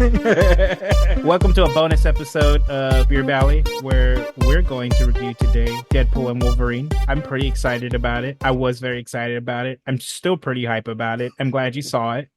Welcome to a bonus episode of Beer Valley, where we're going to review today Deadpool and Wolverine. I'm pretty excited about it. I was very excited about it. I'm still pretty hype about it. I'm glad you saw it.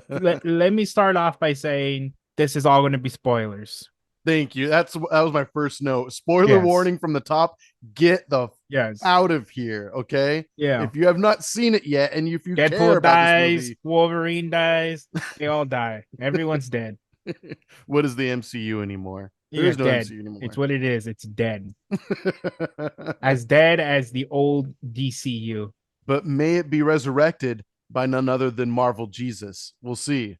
Let me start off by saying this is all going to be spoilers. Thank you. That was my first note. Spoiler Yes. warning from the top. Get the Yes. out of here, okay? Yeah. If you have not seen it yet, and if you care Deadpool about dies, this Wolverine dies. They all die. Everyone's dead. movie, what is the MCU anymore? There Yeah, is no dead. MCU anymore. It's what it is. It's dead. As dead as the old DCU. But may it be resurrected by none other than Marvel Jesus. We'll see.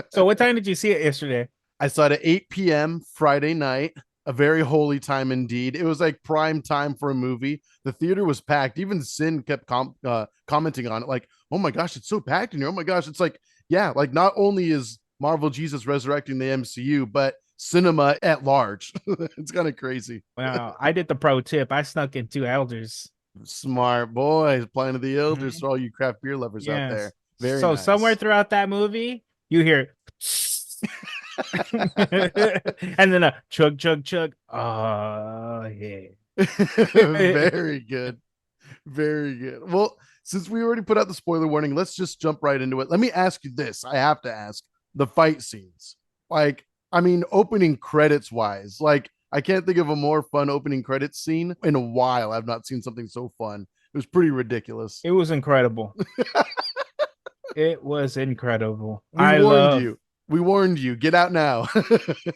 So what time did you see it yesterday? I saw it at 8 p.m. Friday night. A very holy time indeed. It was like prime time for a movie. The theater was packed. Even Sin kept commenting on it, like, "Oh my gosh, it's so packed in here. Oh my gosh, it's like, yeah, like not only is Marvel Jesus resurrecting the MCU, but cinema at large." It's kind of crazy. Well, I did the pro tip. I snuck in two elders. Smart boys, playing of the elders for all you craft beer lovers out there. Very so nice. somewhere throughout that movie, you hear and then a chug chug chug. Oh yeah. Very good. Very good. Well, since we already put out the spoiler warning, let's just jump right into it. Let me ask you this. I have to ask the fight scenes. Like, I mean, opening credits wise, like I can't think of a more fun opening credits scene in a while. I've not seen something so fun. It was pretty ridiculous. It was incredible. It was incredible. We warned you. Get out now.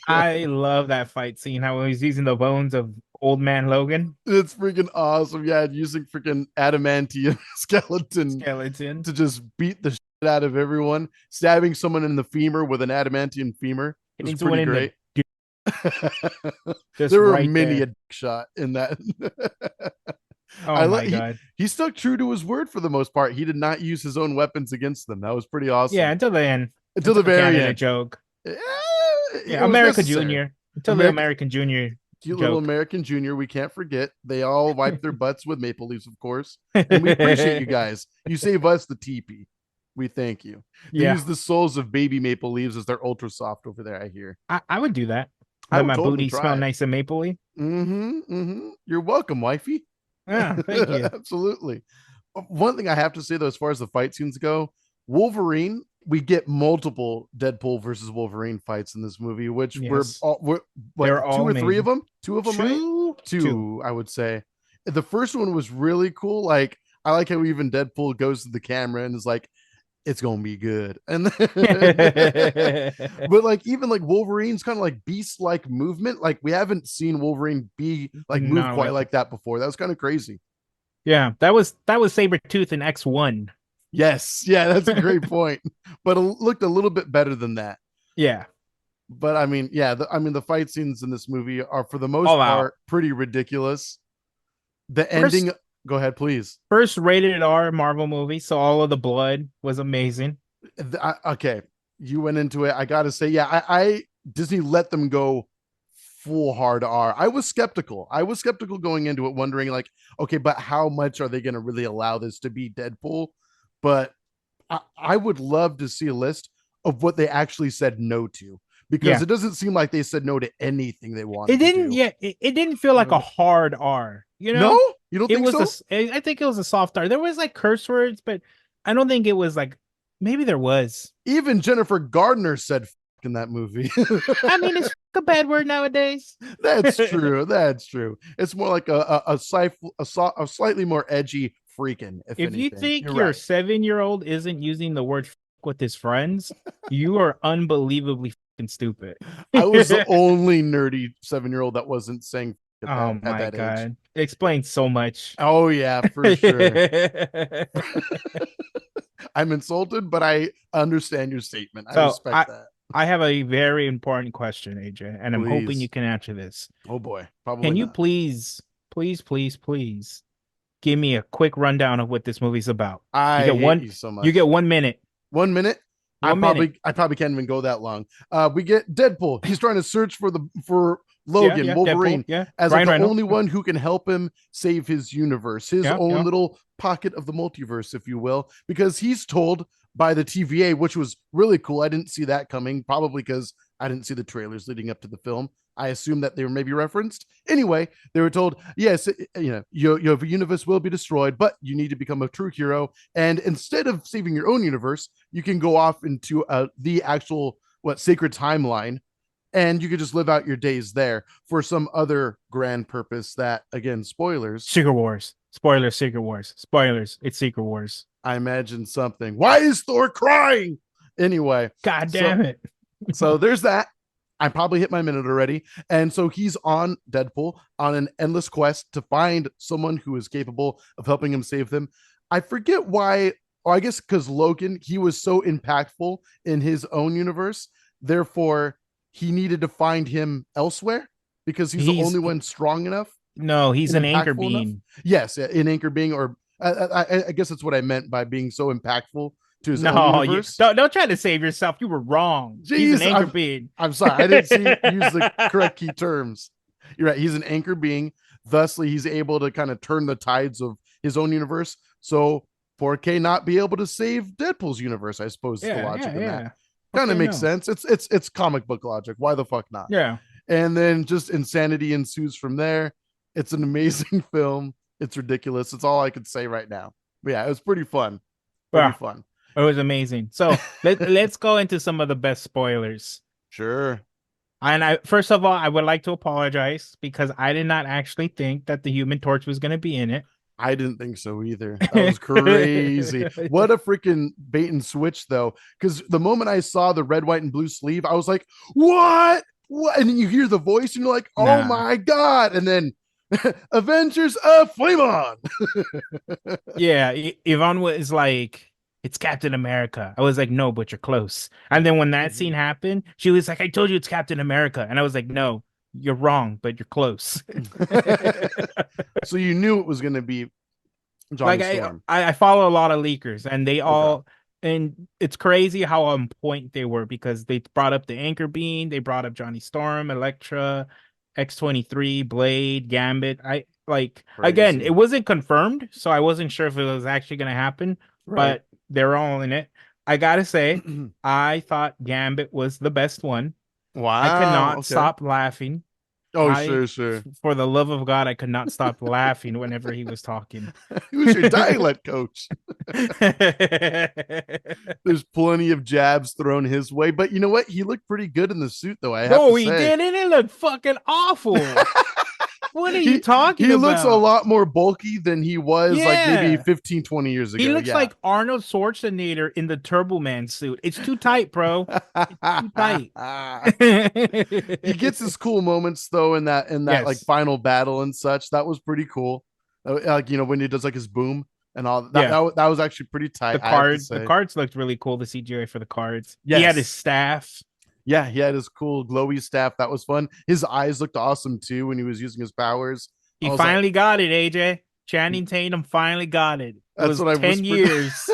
I love that fight scene. How he's using the bones of old man Logan. It's freaking awesome. Yeah, using freaking adamantium skeleton to just beat the shit out of everyone, stabbing someone in the femur with an adamantium femur. It was pretty great. There were many a dick shot in that. Oh my god. He stuck true to his word for the most part. He did not use his own weapons against them. That was pretty awesome. Yeah, until the end. Until the very end. A joke. Yeah, America Junior. Until the American Junior. Cute little American Junior. We can't forget. They all wipe their butts with maple leaves, of course. And we appreciate you guys. You save us the teepee. We thank you. They use the souls of baby maple leaves as they're ultra soft over there, I hear. I would do that. Let my booty smell nice and mapley. You're welcome, wifey. Yeah, thank you. Absolutely. One thing I have to say, though, as far as the fight scenes go, Wolverine, we get multiple Deadpool versus Wolverine fights in this movie, which were two or three of them. Two of them, right? Two, I would say. The first one was really cool. Like, I like how even Deadpool goes to the camera and is like, it's gonna be good. And then, but like even like Wolverine's kind of like beast-like movement. Like we haven't seen Wolverine be like move quite like that before. That was kind of crazy. Yeah, that was Sabretooth in X1. Yes, yeah, that's a great point. But it looked a little bit better than that. Yeah. But I mean, yeah, the fight scenes in this movie are for the most part pretty ridiculous. The ending. Go ahead, please. First rated R Marvel movie, so all of the blood was amazing. Okay, you went into it. I gotta say, yeah, I Disney let them go full hard R. I was skeptical going into it, wondering like, okay, but how much are they going to really allow this to be Deadpool? But I would love to see a list of what they actually said no to, because it doesn't seem like they said no to anything they wanted. It didn't. It didn't feel like a hard R. You know? No, you don't think so? I think it was a soft R. There was like curse words, but I don't think it was like. Maybe there was. Even Jennifer Gardner said in that movie. I mean, it's a bad word nowadays. That's true. That's true. It's more like a slightly more edgy freaking. If you think your 7-year-old isn't using the word with his friends, you are unbelievably stupid. I was the only nerdy 7-year-old that wasn't saying. Oh my god! Age. It explains so much. Oh yeah, for sure. I'm insulted, but I understand your statement. I respect that. I have a very important question, AJ, and I'm hoping you can answer this. Oh boy, probably. Can you please give me a quick rundown of what this movie's about? I hate you so much. You get 1 minute. 1 minute. I probably can't even go that long. We get Deadpool. He's trying to search for Logan, Wolverine, Deadpool, as like the only one who can help him save his universe, his own little pocket of the multiverse, if you will, because he's told by the TVA, which was really cool. I didn't see that coming, probably because I didn't see the trailers leading up to the film. I assumed that they were maybe referenced. Anyway, they were told, yes, your universe will be destroyed, but you need to become a true hero. And instead of saving your own universe, you can go off into the actual sacred timeline, and you could just live out your days there for some other grand purpose that, again, spoilers. Secret Wars. Spoilers, Secret Wars. Spoilers, it's Secret Wars. I imagine something. Why is Thor crying? Anyway. God damn it. So there's that. I probably hit my minute already. And so he's on Deadpool on an endless quest to find someone who is capable of helping him save them. I forget why, or I guess because Logan, he was so impactful in his own universe. Therefore, he needed to find him elsewhere because he's the only one strong enough. No, he's an anchor being. Yes, an anchor being, or I guess that's what I meant by being so impactful to his own universe. Don't try to save yourself. You were wrong. Jeez, he's an anchor being. I'm sorry. I didn't use the correct key terms. You're right. He's an anchor being. Thusly, he's able to kind of turn the tides of his own universe. So 4K not be able to save Deadpool's universe, I suppose, is the logic in that. Kind of makes sense. It's comic book logic. Why the fuck not? Yeah. And then just insanity ensues from there. It's an amazing film. It's ridiculous. It's all I could say right now. But yeah, it was pretty fun. Pretty fun. It was amazing. So let's go into some of the best spoilers. Sure. And first of all, I would like to apologize because I did not actually think that the Human Torch was going to be in it. I didn't think so either. That was crazy. What a freaking bait and switch, though. Because the moment I saw the red, white, and blue sleeve, I was like, what? And then you hear the voice and you're like, oh my God. And then Avengers of Flame On. Yeah, Yvonne was like, it's Captain America. I was like, no, but you're close. And then when that scene happened, she was like, I told you it's Captain America. And I was like, no, you're wrong, but you're close. So you knew it was going to be Johnny Storm. I follow a lot of leakers, and they all, and it's crazy how on point they were because they brought up the Anchor Bean, they brought up Johnny Storm, Elektra, X-23, Blade, Gambit. Again, it wasn't confirmed, so I wasn't sure if it was actually going to happen, but they're all in it. I gotta say, I thought Gambit was the best one. Wow. I could not stop laughing. Oh, sure. For the love of God, I could not stop laughing whenever he was talking. He was your dialect coach. There's plenty of jabs thrown his way, but you know what? He looked pretty good in the suit, though. I have to say. He did, and it looked fucking awful. What are you talking about? He looks a lot more bulky than he was like maybe 15, 20 years ago. He looks like Arnold Schwarzenegger in the Turbo Man suit. It's too tight, bro. It's too tight. He gets his cool moments though in that like final battle and such. That was pretty cool. Like, when he does like his boom and all that. That was actually pretty tight. The cards looked really cool. The CGI for the cards. Yes. He had his staff. Yeah, he had his cool glowy staff. That was fun. His eyes looked awesome too when he was using his powers. He finally got it, AJ. Channing Tatum finally got it. That's what 10 years.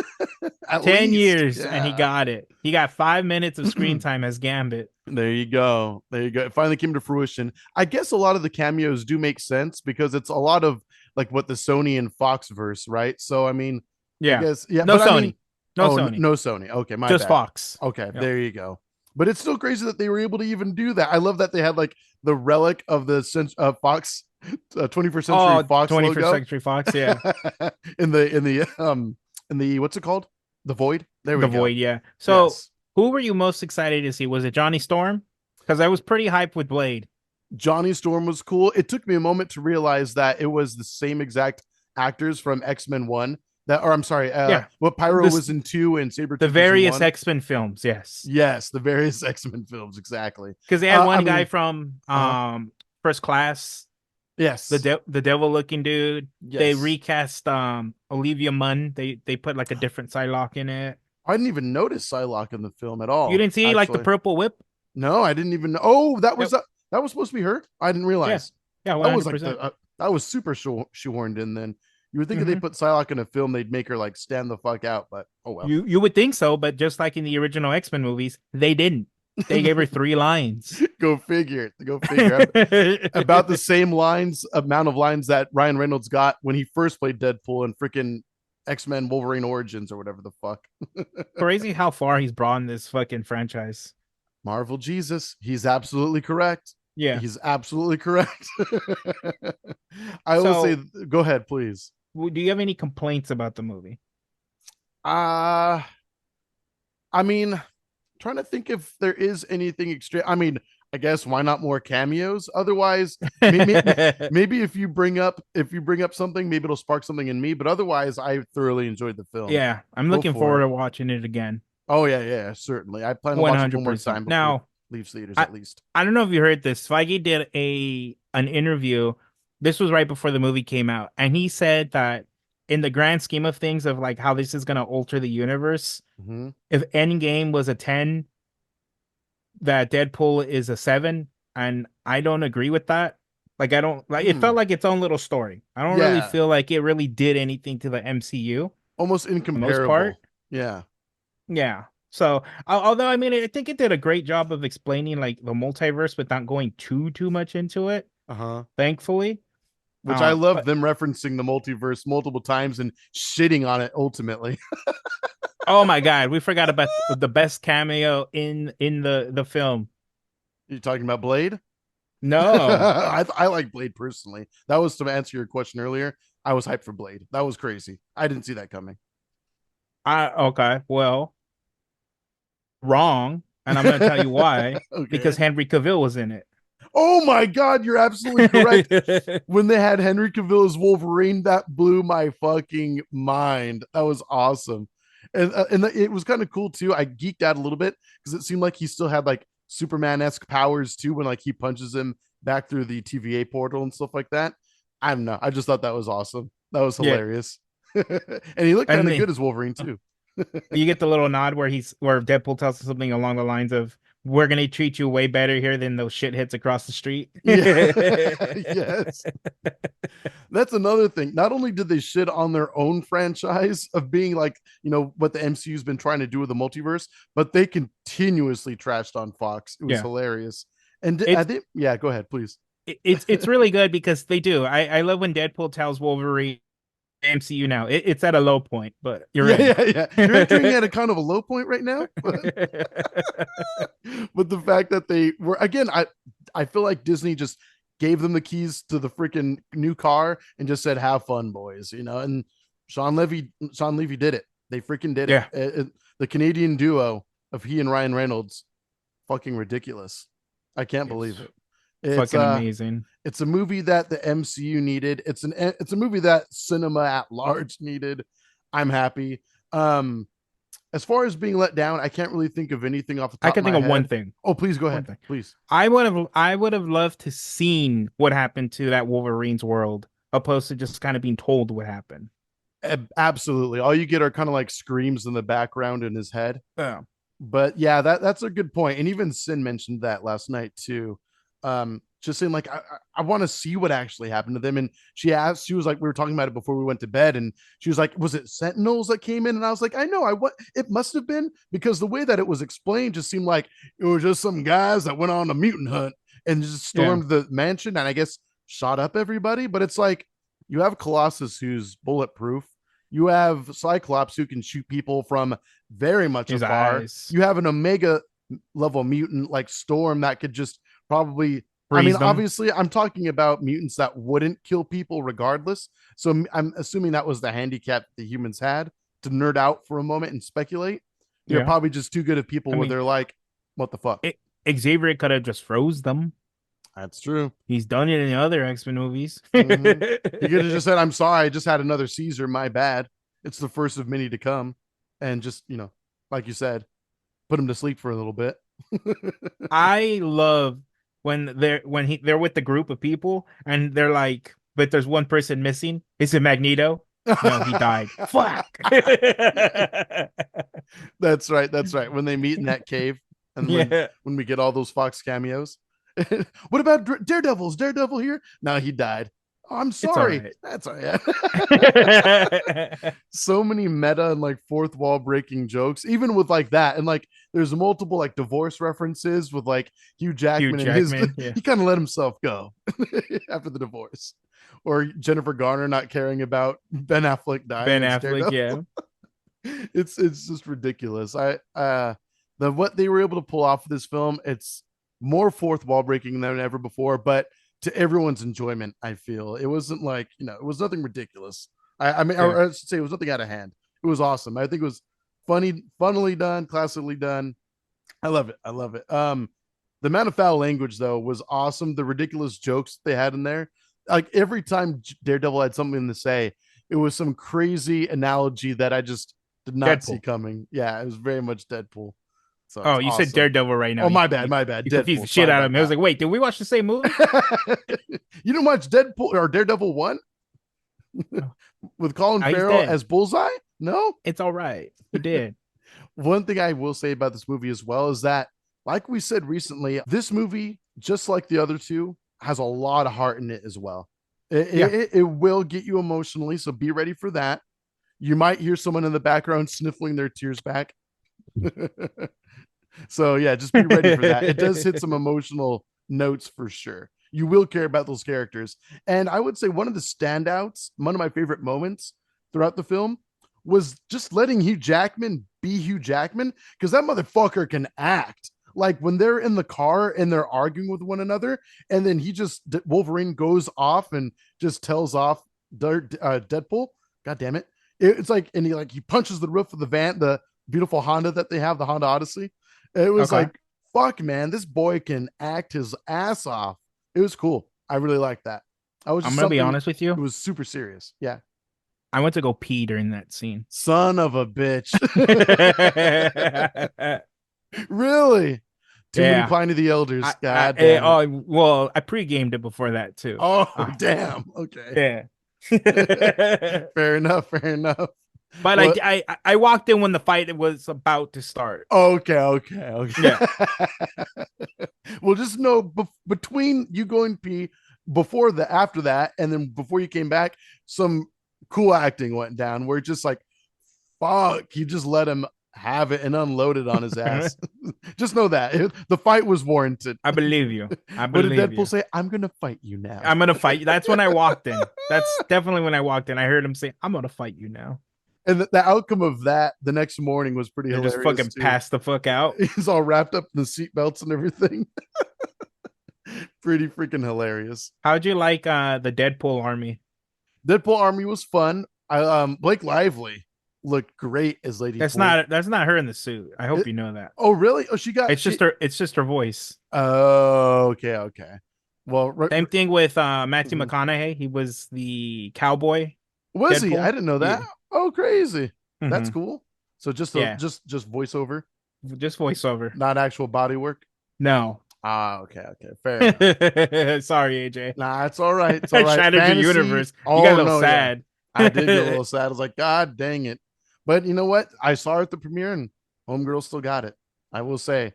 10 years, and he got it. He got 5 minutes of screen time as Gambit. There you go. It finally came to fruition. I guess a lot of the cameos do make sense because it's a lot of like what the Sony and Fox verse, right? So I mean, I guess, no Sony. Sony. No Sony. Okay, just bad. Fox. Okay, there you go. But it's still crazy that they were able to even do that. I love that they had like the relic of the Fox 21st Century Fox 21st logo. Century Fox, yeah. in the what's it called? The Void. There we go. The Void, yeah. So who were you most excited to see? Was it Johnny Storm? Because I was pretty hyped with Blade. Johnny Storm was cool. It took me a moment to realize that it was the same exact actors from X-Men 1. What Pyro was in 2 and Sabretooth. The various X-Men films, yes. Yes, the various X-Men films, exactly. Because they had one guy from First Class. Yes. The devil looking dude. Yes. They recast Olivia Munn. They put like a different Psylocke in it. I didn't even notice Psylocke in the film at all. You didn't see like the purple whip? No, I didn't even know. Oh, that was supposed to be her? I didn't realize. Yeah, 100%. That was like that was super shoehorned in then. You would think if they put Psylocke in a film, they'd make her like stand the fuck out, but oh well. You would think so, but just like in the original X-Men movies, they didn't. They gave her 3 lines. Go figure. About the same amount of lines that Ryan Reynolds got when he first played Deadpool in freaking X-Men Wolverine Origins or whatever the fuck. Crazy how far he's brought in this fucking franchise. Marvel Jesus. He's absolutely correct. Yeah. He's absolutely correct. I will say, So, go ahead, please. do you have any complaints about the movie? Uh I mean, trying to think if there is anything extreme. I mean, I guess why not more cameos? Otherwise, maybe if you bring up something, maybe it'll spark something in me. But otherwise, I thoroughly enjoyed the film. Yeah, I'm Go looking for forward it. to watching it again. Oh yeah, certainly. I plan to watch it one more 100%. time before it Now, leaves theaters, I at least. I don't know if you heard this. Feige did an interview. This was right before the movie came out, and he said that in the grand scheme of things, of like how this is going to alter the universe, Mm-hmm. if Endgame was a 10, that Deadpool is a 7, and I don't agree with that. Like I don't like it felt like its own little story. I don't really Yeah, feel like it really did anything to the MCU almost for the most part. incomparable. Yeah. Yeah. So, although I mean, I think it did a great job of explaining like the multiverse without going too much into it. Uh-huh. Thankfully, Which I love but them referencing the multiverse multiple times and shitting on it ultimately. oh my god, we forgot about the best cameo in the film. You talking about Blade? No, I like Blade personally. That was to answer your question earlier. I was hyped for Blade. That was crazy. I didn't see that coming. I okay, well, wrong, and I'm gonna tell you why. Because Okay. Henry Cavill was in it. Oh my God, you're absolutely correct. When they had Henry Cavill as Wolverine, that blew my fucking mind. That was awesome. And it was kind of cool too. I geeked out a little bit because it seemed like he still had like Superman-esque powers too when like he punches him back through the TVA portal and stuff like that. I don't know. I just thought that was awesome. That was Yeah, hilarious. And he looked kind and of good as Wolverine too. you get the little nod where Deadpool tells us something along the lines of, "We're gonna treat you way better here than those shitheads across the street." Yeah. Yes. That's another thing. Not only did they shit on their own franchise of being like, what the MCU's been trying to do with the multiverse, but they continuously trashed on Fox. It was Yeah, hilarious. And I it's think, yeah, go ahead, please. it's really good because they do. I love when Deadpool tells Wolverine, MCU now. It's at a low point, but you're Yeah, in. yeah, yeah. You're entering at a kind of a low point right now. But the fact that they were, again, I feel like Disney just gave them the keys to the freaking new car and just said, "Have fun, boys," and Sean Levy did it. They freaking did it. Yeah, The Canadian duo of he and Ryan Reynolds, fucking ridiculous. I can't believe it's it. It's fucking amazing. it's a movie that the MCU needed. It's a movie that cinema at large needed. I'm happy. Um, as far as being let down, I can't really think of anything off the I top of can think my of one head. thing. Oh, please go One ahead. thing. Please. I would have loved to seen what happened to that Wolverine's world, opposed to just kind of being told what happened. Absolutely. All you get are kind of like screams in the background in his head. Yeah. But yeah, that's a good point. And even Sin mentioned that last night too. Just saying like I want to see what actually happened to them. And she was like, we were talking about it before we went to bed, and she was like, was it Sentinels that came in? And I was like, I know, what it must have been, because the way that it was explained just seemed like it was just some guys that went on a mutant hunt and just Yeah. stormed the mansion and I guess shot up everybody. But it's like you have Colossus who's bulletproof. You have Cyclops who can shoot people from very much His afar. eyes. You have an Omega level mutant like Storm that could just probably. I mean, Freeze them. obviously, I'm talking about mutants that wouldn't kill people regardless. So I'm assuming that was the handicap the humans had to nerd out for a moment and speculate. They're Yeah. probably just too good at people I where mean, they're like, what the fuck? Xavier could have just froze them. That's true. He's done it in the other X-Men movies. Mm-hmm. He could have just said, I'm sorry, I just had another Caesar. My bad. It's the first of many to come. And just, like you said, put him to sleep for a little bit. I love when they're with the group of people and they're like, but there's one person missing. Is it Magneto? No, he died. Fuck. That's right. That's right. When they meet in that cave and Yeah. when we get all those Fox cameos. What about Daredevil's Daredevil here? No, he died. Oh, I'm It's all sorry. right. That's all right. So many meta and like fourth wall breaking jokes, even with like that. And like there's multiple like divorce references with like Hugh Hugh Jackman and his Jackman. Yeah. he kind of let himself go after the divorce. or Jennifer Garner not caring about Ben Affleck dying. Ben Affleck, yeah. It's just ridiculous. What they were able to pull off of this film, it's more fourth wall breaking than ever before, but to everyone's enjoyment. I feel it wasn't like, it was nothing ridiculous. I mean, Yeah. I should say it was nothing out of hand. It was awesome. I think it was funnily done, classically done. I love it. I love it. The amount of foul language though was awesome. The ridiculous jokes they had in there, like every time Daredevil had something to say, it was some crazy analogy that I just did not see coming. Yeah, it was very much Deadpool. So oh, you awesome. said Daredevil right now. Oh, my bad. You Deadpool. confused the shit out of me. I was like, wait, did we watch the same movie? You didn't watch Deadpool or Daredevil 1 with Colin Farrell as Bullseye? No, it's all right. You did. One thing I will say about this movie as well is that, like we said recently, this movie, just like the other two, has a lot of heart in it as well. It will get you emotionally, so be ready for that. You might hear someone in the background sniffling their tears back. So yeah, just be ready for that. It does hit some emotional notes for sure. You will care about those characters. And I would say one of the standouts, one of my favorite moments throughout the film was just letting Hugh Jackman be Hugh Jackman, because that motherfucker can act. Like when they're in the car and they're arguing with one another, and then Wolverine goes off and just tells off Deadpool. God damn it. It's like, and he punches the roof of the van, the beautiful Honda that they have, the Honda Odyssey. It was like, fuck, man, this boy can act his ass off. It was cool. I really liked that. I'm gonna be honest with you. It was super serious. Yeah. I went to go pee during that scene. Son of a bitch. Really? Too many Pliny the Elders. God damn. Oh, well, I pre-gamed it before that too. Oh, damn. Okay. Yeah. Fair enough. But well, I walked in when the fight was about to start. Okay. Yeah. Well, just know between you going pee after that, and then before you came back, some cool acting went down where just like, fuck, you just let him have it and unload it on his ass. Just know that the fight was warranted. I believe you. What did Deadpool say? I'm gonna fight you now. I'm gonna fight you. That's when I walked in. That's definitely when I walked in. I heard him say, I'm gonna fight you now. And the outcome of that the next morning was pretty hilarious. Just fucking pass the fuck out. He's all wrapped up in the seatbelts and everything. Pretty freaking hilarious. How'd you like the Deadpool army? Deadpool army was fun. Blake Lively looked great as Lady That's Pool. That's not her in the suit. I hope you know that. Oh, really? Oh, it's just her voice. Oh, okay. Well, same thing with Matthew McConaughey. He was the cowboy. Was Deadpool? He? I didn't know that. Yeah. Oh, crazy. That's cool. So just voiceover. Just voiceover. Not actual body work. No. Okay. Fair enough. Sorry, AJ. Nah, it's all right. It's all right. Shattered your universe. You got a little sad. Yeah. I did get a little sad. I was like, God dang it. But you know what? I saw it at the premiere and Homegirl still got it. I will say.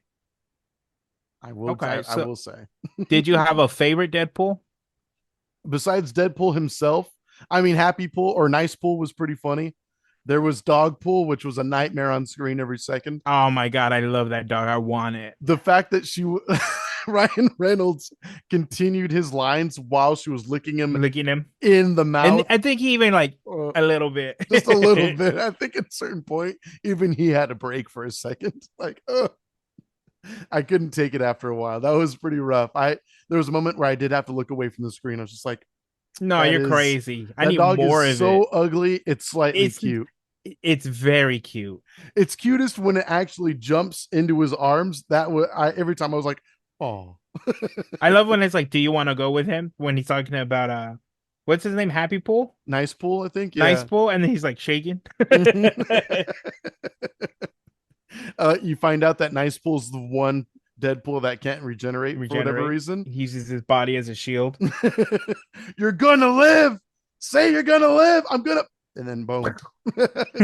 I will say. Did you have a favorite Deadpool? Besides Deadpool himself, I mean, Happy Pool or Nice Pool was pretty funny. There was Dog Pool, which was a nightmare on screen every second. Oh my God, I love that dog. I want it. The fact that Ryan Reynolds continued his lines while she was licking him in the mouth. And I think he even a little bit. Just a little bit. I think at a certain point, even he had a break for a second. I couldn't take it after a while. That was pretty rough. There was a moment where I did have to look away from the screen. I was just like, no, you're crazy. I need more of it. So ugly. It's slightly cute. It's very cute. It's cutest when it actually jumps into his arms. Every time I was like, oh. I love when it's like, do you want to go with him? When he's talking about what's his name? Happy Pool? Nice Pool, I think. Yeah. Nice Pool, and then he's like shaking. You find out that Nice Pool's the one Deadpool that can't regenerate for whatever reason. He uses his body as a shield. You're gonna live. Say you're gonna live. I'm gonna, and then boom.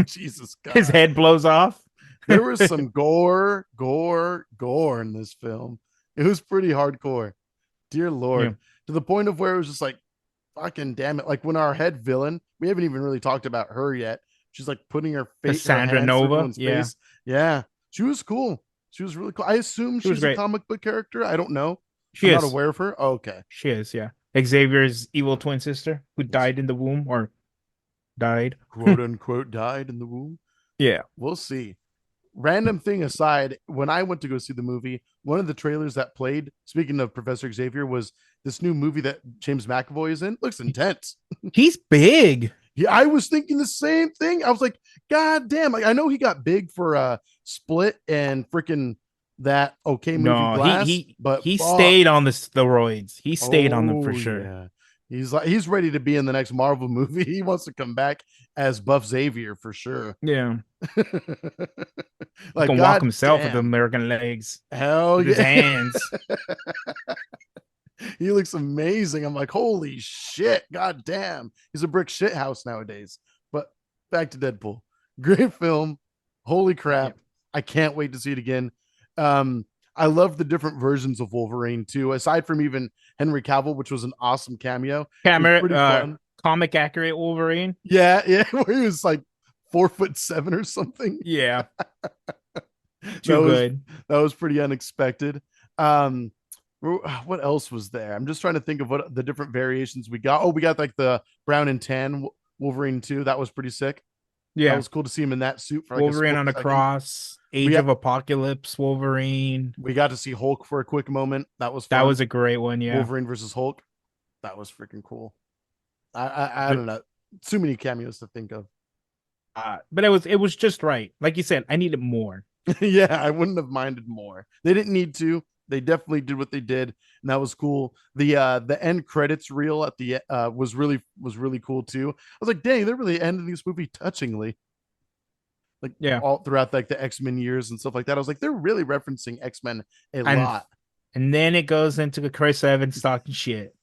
Jesus God. His head blows off. There was some gore in this film. It was pretty hardcore. Dear Lord. Yeah. To the point of where it was just like, fucking damn it. Like when our head villain, we haven't even really talked about her yet. She's like putting her face. Cassandra Nova. Yeah. Face. Yeah. She was cool. She was really cool. I assume she's a comic book character. I don't know. I'm not aware of her. Oh, okay. She is, yeah. Xavier's evil twin sister who died in the womb or died. Quote unquote died in the womb. Yeah. We'll see. Random thing aside, when I went to go see the movie, one of the trailers that played, speaking of Professor Xavier, was this new movie that James McAvoy is in. Looks intense. He's big. Yeah, I was thinking the same thing. I was like, God damn. Like, I know he got big for Split and freaking that okay movie No, Glass, but he stayed on the steroids. He stayed on them for oh sure. yeah. He's ready to be in the next Marvel movie. He wants to come back as Buff Xavier for sure. Yeah. He Like can walk God himself with damn. American legs. Hell With yeah. his hands. He looks amazing. I'm like, holy shit. God damn. He's a brick shit house nowadays. But back to Deadpool. Great film. Holy crap. Yeah. I can't wait to see it again. I love the different versions of Wolverine too, aside from even Henry Cavill, which was an awesome cameo. Camera, pretty fun. comic accurate Wolverine. Yeah, where he was like 4'7" or something. Yeah. Too good. That was pretty unexpected. What else was there? I'm just trying to think of what the different variations we got. Oh, we got like the brown and tan Wolverine 2. That was pretty sick. Yeah, that was cool to see him in that suit for like Wolverine on a cross. Age of Apocalypse Wolverine. We got to see Hulk for a quick moment. That was fun. That was a great one. Yeah, Wolverine versus Hulk. That was freaking cool. I don't know. Too many cameos to think of. But it was just right. Like you said, I needed more. Yeah, I wouldn't have minded more. They didn't need to. They definitely did what they did, and that was cool. The end credits reel at the was really cool too. I was like, dang, they're really ending this movie touchingly. Like all throughout like the X-Men years and stuff like that. I was like, they're really referencing X-Men a lot. And then it goes into Chris Evans talking shit.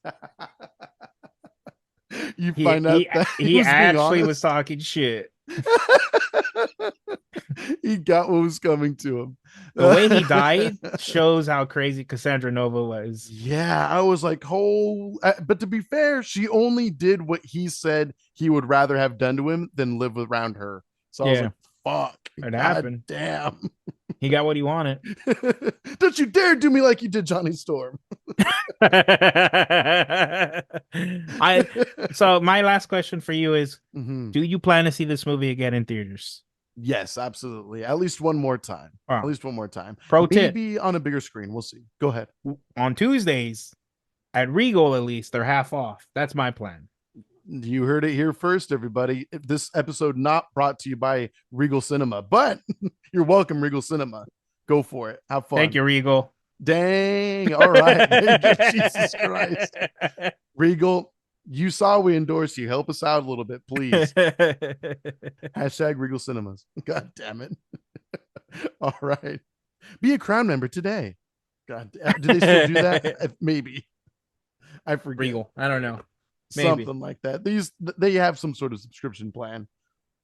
You find out that he actually was talking shit. He got what was coming to him. The way he died shows how crazy Cassandra Nova was. Yeah, I was like, but to be fair, she only did what he said he would rather have done to him than live around her. So I was like, fuck. It happened. Damn. He got what he wanted. Don't you dare do me like you did Johnny Storm. So my last question for you is, do you plan to see this movie again in theaters? Yes, absolutely. At least one more time. Oh. At least one more time. Pro tip. Maybe on a bigger screen. We'll see. Go ahead. On Tuesdays, at Regal at least, they're half off. That's my plan. You heard it here first, everybody. This episode not brought to you by Regal Cinema, but you're welcome, Regal Cinema. Go for it. Have fun. Thank you, Regal. Dang. All right. Jesus Christ. Regal, you saw we endorse you. Help us out a little bit, please. Hashtag Regal Cinemas. God damn it. All right. Be a Crown member today. God, do they still do that? Maybe. I forget. Regal. I don't know. Maybe. Something like that. They have some sort of subscription plan,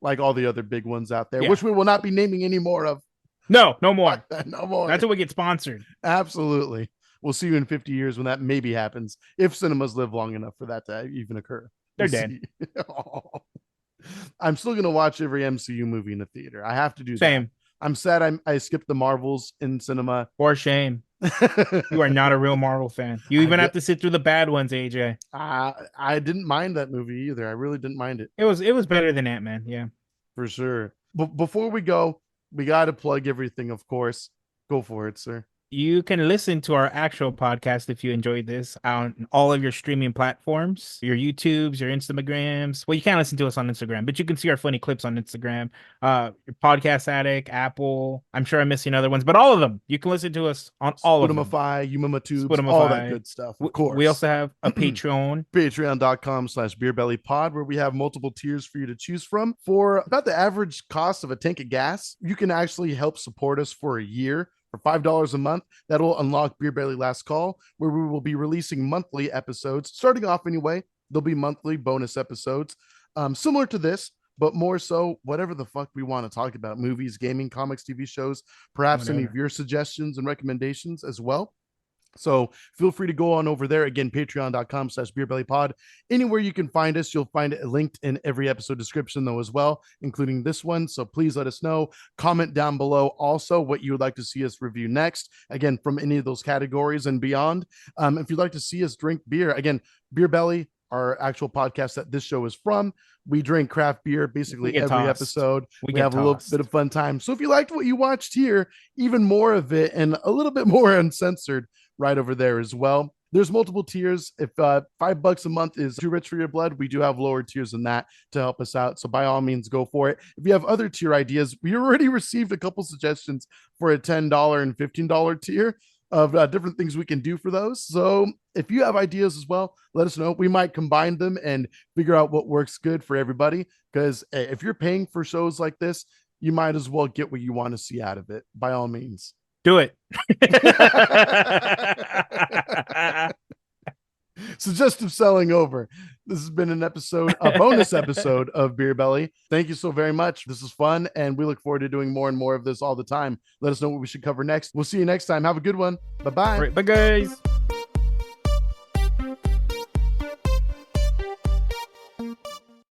like all the other big ones out there, yeah. which we will not be naming any more of. No more. No more. That's when we get sponsored. Absolutely. We'll see you in 50 years when that maybe happens, if cinemas live long enough for that to even occur. They're dead. I'm still going to watch every MCU movie in the theater. I have to do Same. That. I'm sad I skipped the Marvels in cinema. For shame. You are not a real Marvel fan. You even have to sit through the bad ones, AJ. I didn't mind that movie either. I really didn't mind it. It was better than Ant-Man, yeah. For sure. But before we go, we got to plug everything, of course. Go for it, sir. You can listen to our actual podcast if you enjoyed this on all of your streaming platforms, your YouTubes, your Instagrams. Well, you can't listen to us on Instagram, but you can see our funny clips on Instagram. Your Podcast Addict, Apple. I'm sure I'm missing other ones, but all of them. You can listen to us on all of them. Spotify, Umamatubes, all that good stuff. Of course. We also have a Patreon. Patreon.com/beerbellypod, where we have multiple tiers for you to choose from. For about the average cost of a tank of gas, you can actually help support us for a year. For $5 a month, that'll unlock Beer Belly Last Call, where we will be releasing monthly episodes. Starting off anyway, there'll be monthly bonus episodes, similar to this, but more so whatever the fuck we want to talk about. Movies, gaming, comics, TV shows, perhaps any of your suggestions and recommendations as well. So feel free to go on over there. Again, patreon.com/beerbellypod. Anywhere you can find us, you'll find it linked in every episode description though as well, including this one. So please let us know. Comment down below also what you would like to see us review next. Again, from any of those categories and beyond. If you'd like to see us drink beer, again, Beer Belly, our actual podcast that this show is from. We drink craft beer basically every episode. We have a little bit of fun time. So if you liked what you watched here, even more of it and a little bit more uncensored right over there as well. There's multiple tiers. If $5 a month is too rich for your blood, we do have lower tiers than that to help us out. So by all means, go for it. If you have other tier ideas, we already received a couple suggestions for a $10 and $15 tier of different things we can do for those. So if you have ideas as well, let us know. We might combine them and figure out what works good for everybody. Because if you're paying for shows like this, you might as well get what you want to see out of it, by all means. Do it. Suggestive selling over. This has been a bonus episode of Beer Belly. Thank you so very much. This is fun, and we look forward to doing more and more of this all the time. Let us know what we should cover next. We'll see you next time. Have a good one. Bye-bye. Bye, guys.